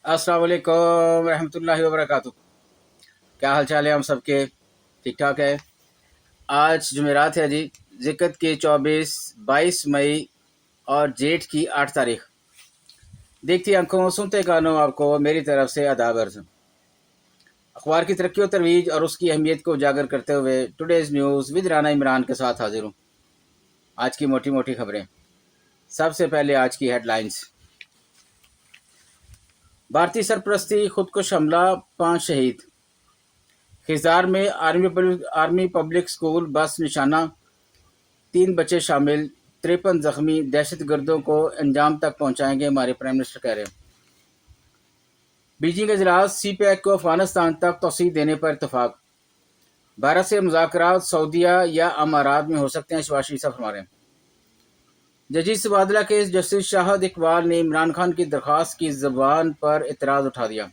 अस्सलाम वालेकुम रहमतुल्लाहि व बरकातुहू। क्या हाल चाल है हम सबके? ठीक ठाक है। आज जुमेरात है जी, ज़िक्र की 22 मई और जेठ की 8 तारीख। देखती आंखों सुनते कानों आपको मेरी तरफ से आदाब अर्ज़। अखबार की तरक्की और तरवीज और उसकी अहमियत को उजागर करते हुए today's news with Rana Imran के साथ हाजिर हूँ। आज की मोटी मोटी खबरें। सबसे पहले आज की हेडलाइंस। भारतीय सरपरस्ती खुदकुश हमला, 5 शहीद। खिज़ार में आर्मी पब्लिक स्कूल बस निशाना, 3 बच्चे शामिल, 53 जख्मी। दहशत गर्दों को अंजाम तक पहुंचाएंगे, हमारे प्राइम मिनिस्टर कह रहे हैं। बीजिंग इजलास, सी पैक को अफगानिस्तान तक तोसी देने पर इतफाक। भारत से मुज़ाकरात सऊदीया या अमारात में हो सकते हैं, शहबाज शरीफ साहब फरमा रहे हैं। जजीज तबादला केस, जस्टिस शाहद इकबाल ने इमरान खान की दरख्वास्त की ज़बान पर एतराज़ उठा दिया।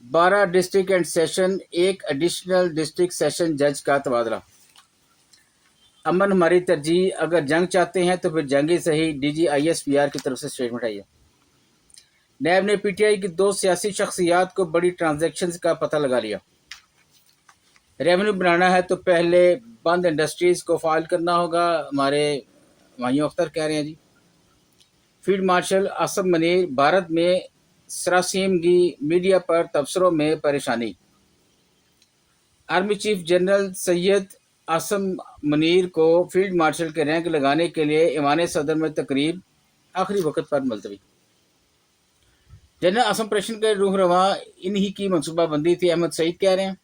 12 डिस्ट्रिक्ट एंड सेशन, एक एडिशनल डिस्ट्रिक्ट सेशन जज का तबादला। अमन हमारी तरजीह, अगर जंग चाहते हैं तो फिर जंग ही सही, DGISPR की तरफ से स्टेटमेंट आई है। नैब ने PTI की 2 सियासी शख्सियात को बड़ी ट्रांजैक्शंस का पता लगा लिया। रेवेन्यू बनाना है तो पहले बंद इंडस्ट्रीज को फाइल करना होगा, हमारे मायूं अख्तर कह रहे हैं जी। फील्ड मार्शल आसम मनीर, भारत में सरासीमगी मीडिया पर तबसरों में परेशानी। Army chief general Syed Asim Munir को फील्ड मार्शल के रैंक लगाने के लिए ईवान सदर में तकरीब, आखिरी वक्त पर मुलतवी। जनरल आसम ऑपरेशन के रूहरवा इन्हीं की मनसूबाबंदी थी, अहमद सईद कह रहे हैं।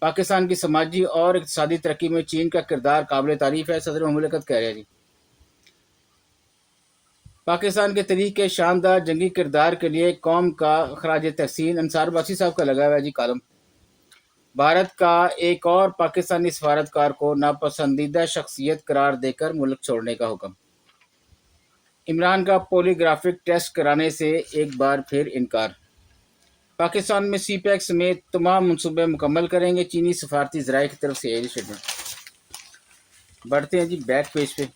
पाकिस्तान की समाजी और इक़्तिसादी तरक्की में चीन का किरदार काबिल तारीफ है, सदर मुमलिकत कह रहे हैं जी। पाकिस्तान के तहरीक के शानदार जंगी किरदार के लिए कौम का खराज तहसीन, अंसार बासी साहब का लगा हुआ है जी कॉलम। भारत का एक और पाकिस्तानी सफारतकार को नापसंदीदा शख्सियत करार देकर मुल्क छोड़ने का हुक्म। इमरान का पॉलीग्राफिक टेस्ट कराने से एक बार फिर इनकार। पाकिस्तान में सी पैक समेत तमाम मनसूबे मुकम्मल करेंगे, चीनी सफारती ज़राए की तरफ से स्टेटमेंट। बढ़ते हैं जी बैक पेज पे।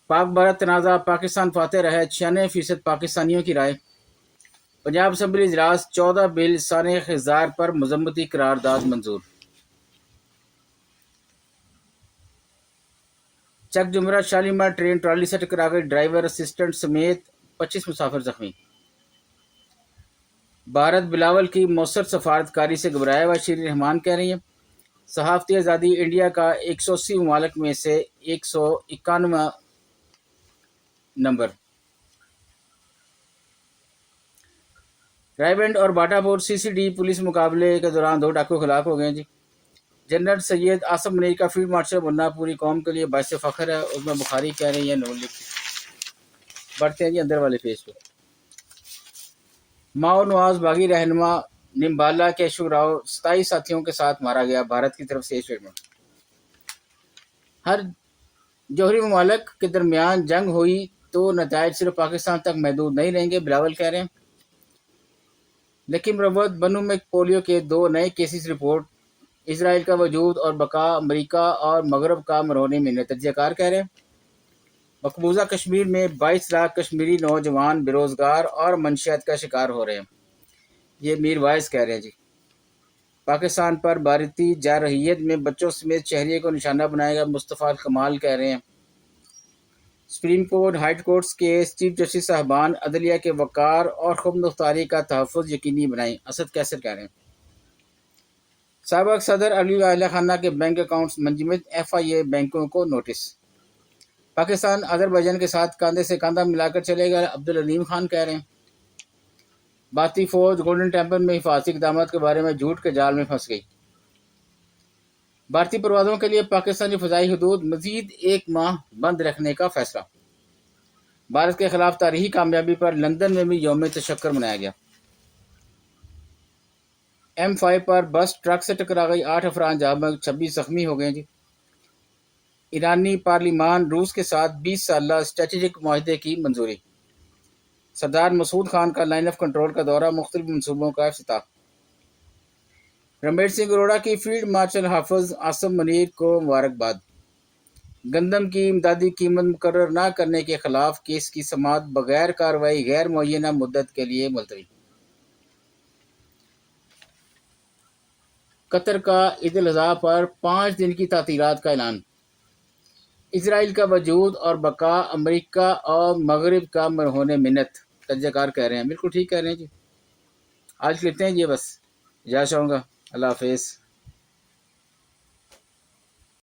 पाक भारत तनाज़ा, पाकिस्तान फाते रहे, 96% पाकिस्तानियों की राय। पंजाब असम्बली इजलास, 14 बिल साने खिज़ार पर मजम्मती करारदाद मंजूर। चक जुमरा शालीमार ट्रेन ट्राली से टकरा गई, ड्राइवर असिस्टेंट समेत 25 मुसाफिर जख्मी। भारत बिलावल की मौसर सफारतकारी से घबराया हुआ, शीर रहमान कह रही हैं। सहाफ़ती आज़ादी इंडिया का 180 ममालिक में से 191 नंबर। रायबंड और बाटापुर CCD पुलिस मुकाबले के दौरान 2 डाकू हलाक हो गए जी। जनरल सैयद आसम मनीर का फील्ड मार्शल बनना पूरी कौम के लिए बाइस फ़ख्र है, उसमें बुखारी कह रही है, नून लिख। बढ़ते हैं जी अंदर वाले पेज पे। माओ नवाज बागी रहनुमा निम्बाला केशव राव 27 साथियों के साथ मारा गया, भारत की तरफ से स्टेटमेंट। हर जोहरी ममालिक के दरमियान जंग हुई तो नतायज सिर्फ पाकिस्तान तक महदूद नहीं रहेंगे, बिलावल कह रहे हैं। लेकिन रवत बनू में पोलियो के 2 नए केसेस रिपोर्ट। इसराइल का वजूद और बका अमरीका और मगरब का मरहोने में तजज़ियाकार कह रहे हैं। मकबूजा कश्मीर में 22 लाख कश्मीरी नौजवान बेरोजगार और मंशियात का शिकार हो रहे हैं, ये मीर वाइस कह रहे हैं जी। पाकिस्तान पर भारतीय जारहियत में बच्चों समेत शहरियों को निशाना बनाएगा, मुस्तफ़ा कमाल कह रहे हैं। सुप्रीम कोर्ट हाई कोर्ट्स के चीफ जस्टिस साहबान अदलिया के वक़ार और खुद मुख्तारी का तहफ़्फ़ुज़ यकीनी बनाएं, असद कैसर कह रहे हैं। साबिक़ सदर अली आला खाना के बैंक अकाउंट्स मंजमद, FIA बैंकों को नोटिस। पाकिस्तान अज़रबैजान के साथ कंधे से कंधा मिलाकर चलेगा, अब्दुल अलीम खान कह रहे हैं। भारतीय फौज गोल्डन टेम्पल में हिफाजती इक़दाम के बारे में झूठ के जाल में फंस गई। भारतीय परवाज़ों के लिए पाकिस्तानी फ़ज़ाई हदूद मज़ीद 1 माह बंद रखने का फैसला। भारत के खिलाफ तारीखी कामयाबी पर लंदन में भी यौम तशक्कुर मनाया गया। M5 पर बस ट्रक से टकरा गई, 8 अफराद जहाँ 26 जख्मी हो गए जी। ईरानी पार्लिमान रूस के साथ 20 साला स्ट्रेटेजिक मुआहदे की मंजूरी। सरदार मसूद खान का लाइन ऑफ कंट्रोल का दौरा, मुख्तलिफ मनसूबों का इफ्तिताह। रणबीर सिंह अरोड़ा की फील्ड मार्शल हाफिज आसम मुनीर को मुबारकबाद। گندم کی امدادی قیمت مقرر نہ کرنے کے خلاف کیس کی سماعت بغیر کارروائی غیر معینہ مدت کے لیے ملتوی۔ قطر کا عید الاضحیٰ پر 5 دن کی تعطیلات کا اعلان۔ اسرائیل کا وجود اور بقا امریکہ اور مغرب کا مرہون منت، تجزیہ کار کہہ رہے ہیں۔ بالکل ٹھیک کہہ رہے ہیں جی۔ آج لیتے ہیں جی، بس اجازت چاہوں گا۔ اللہ حافظ۔